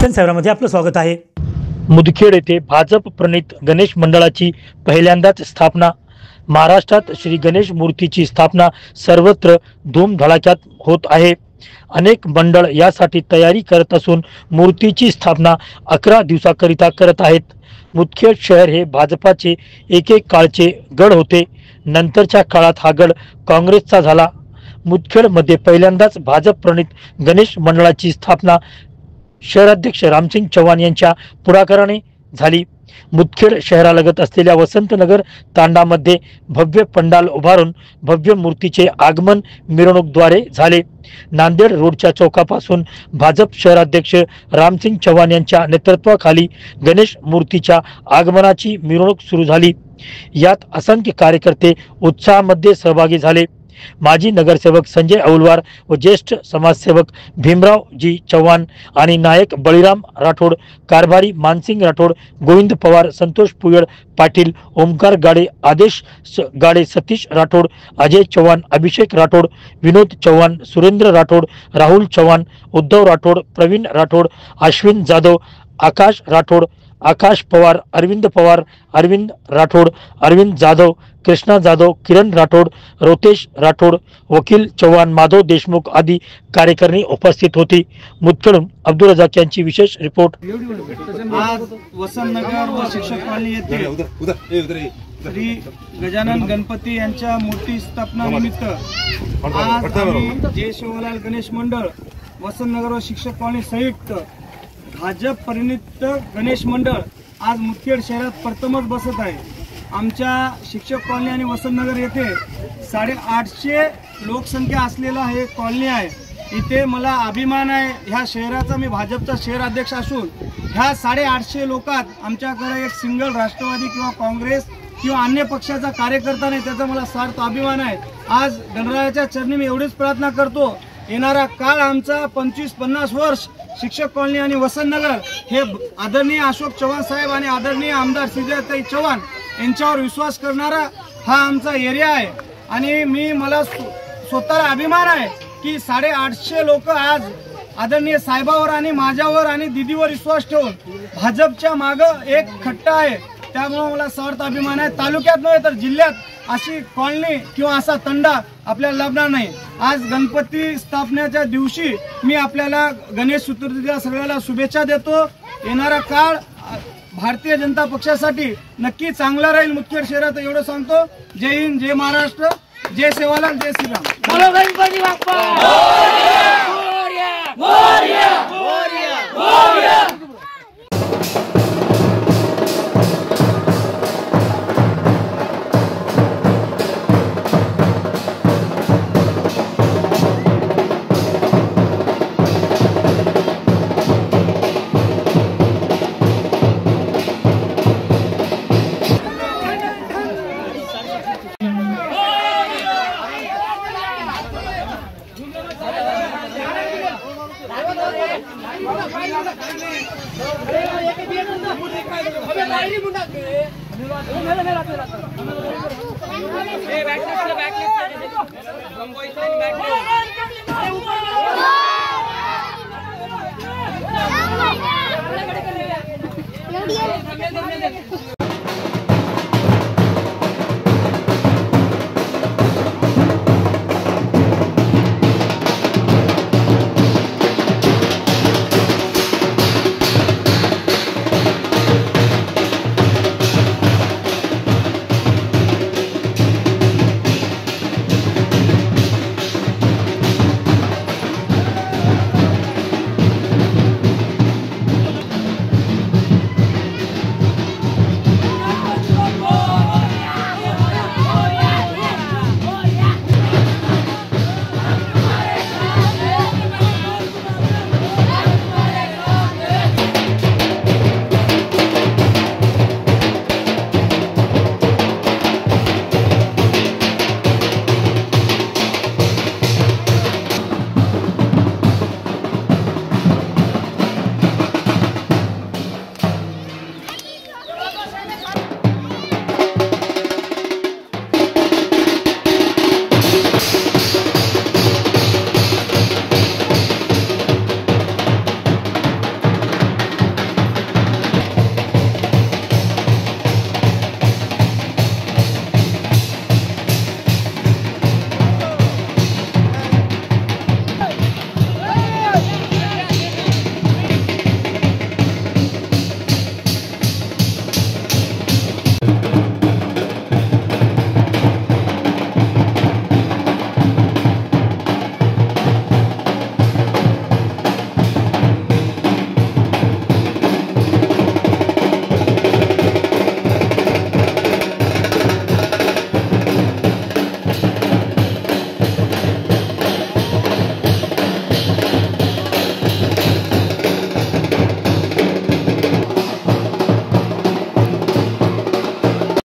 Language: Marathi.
शिक्षण सेवामध्ये आपलं स्वागत आहे। मुदखेड येथे भाजप प्रणित गणेश मंडळाची पहिल्यांदाच स्थापना। महाराष्ट्रात श्री गणेश मूर्तीची स्थापना सर्वत्र धूमधडाक्यात होत आहे। अनेक मंडळ यासाठी तयारी करत असून मूर्तीची स्थापना 11 दिवसाकरिता करत आहेत। मुदखेड शहर हे भाजपाचे एक काळचे गड होते। नंतरच्या काळात हा गड काँग्रेसचा झाला। मुदखेड मध्ये पहिल्यांदाच भाजप प्रणित गणेश मंडळाची स्थापना शहराध्यक्ष रामसिंग चव्हाण यांच्या पुढाकाराने झाली। मुदखेड शहरालगत असलेल्या वसंतनगर तांडामध्ये भव्य पंडाल उभारून भव्य मूर्तीचे आगमन मिरवणूकद्वारे झाले। नांदेड रोडच्या चौकापासून भाजप शहराध्यक्ष रामसिंग चव्हाण यांच्या नेतृत्वाखाली गणेश मूर्तीच्या आगमनाची मिरवणूक सुरू झाली। यात असंख्य कार्यकर्ते उत्साहामध्ये सहभागी झाले। माजी नगरसेवक संजय औलवार व ज्येष्ठ समाजसेवक भीमराव जी चव्हाण आणि नायक बळीराम राठोड, कारभारी मानसिंग राठोड, गोविंद पवार, संतोष पुयड पाटील, ओमकार गाडे, आदेश गाडे, सतीश राठोड, अजय चव्हाण, अभिषेक राठोड, विनोद चव्हाण, सुरेंद्र राठोड, राहुल चव्हाण, उद्धव राठोड, प्रवीण राठोड, अश्विन जाधव, आकाश राठोड, आकाश पवार, अरविंद पवार, अरविंद राठोड, अरविंद जाधव, कृष्णा जाधव, किरण राठोड, रोतेश राठोड, वकील चव्हाण, माधव देशमुख आदी कार्यकर्ते उपस्थित होती। मुदखेडून अब्दुल रजाक यांची विशेष रिपोर्ट। आज वसंतनगर व शिक्षक कॉलनी येथे श्री गजानन गणपती यांच्या मूर्ती स्थापना निमित्त आज आम्ही जय शिवलाल गणेश मंडळ वसंतनगर व शिक्षक कॉलनी संयुक्त भाजप प्रणित गणेश मंडळ आज मुदखेड शहरात प्रथमच बसत आहे। आमच्या शिक्षक कॉलनी आणि वसंतनगर येथे 850 लोकसंख्या असलेला हे कॉलनी आहे। इथे मला अभिमान आहे ह्या शहराचा, मी भाजपचा शहर अध्यक्ष असून ह्या 850 लोकात आमच्याकडे एक सिंगल राष्ट्रवादी किंवा काँग्रेस किंवा अन्य पक्षाचा कार्यकर्ता नाही, त्याचा मला सार्थ अभिमान आहे। आज गणरायाच्या चरणी मी एवढीच प्रार्थना करतो, येणारा काळ आमचा 25-50 वर्ष शिक्षक कॉलनी आणि वसंतनगर हे आदरणीय अशोक चव्हाण साहेब आणि आदरणीय आमदार श्रीजयताई चव्हाण यांच्यावर विश्वास करणारा हा आमचा एरिया आहे। आणि मला स्वतःला अभिमान आहे की 850 लोक आज आदरणीय साहेबावर आणि माझ्यावर आणि दीदीवर विश्वास ठेवून भाजपच्या मागं एक खट्टा आहे। त्यामुळे मला सार्थ अभिमान आहे। तालुक्यात नव्हे तर जिल्ह्यात अशी कॉलनी किंवा असा तंडा आपल्याला लाभणार नाही। आज गणपती स्थापनेच्या दिवशी मी आपल्याला गणेश चतुर्थीच्या सगळ्याला शुभेच्छा देतो। येणारा काळ भारतीय जनता पक्षासाठी नक्की चांगला राहील मुदखेड शहरात, एवढं सांगतो। जय हिंद, जय महाराष्ट्र, जय सेवालाल, जय श्रीराम। बोलो गणपती बाप्पा मोरया, मोरया, मोरया, मोरया। बैक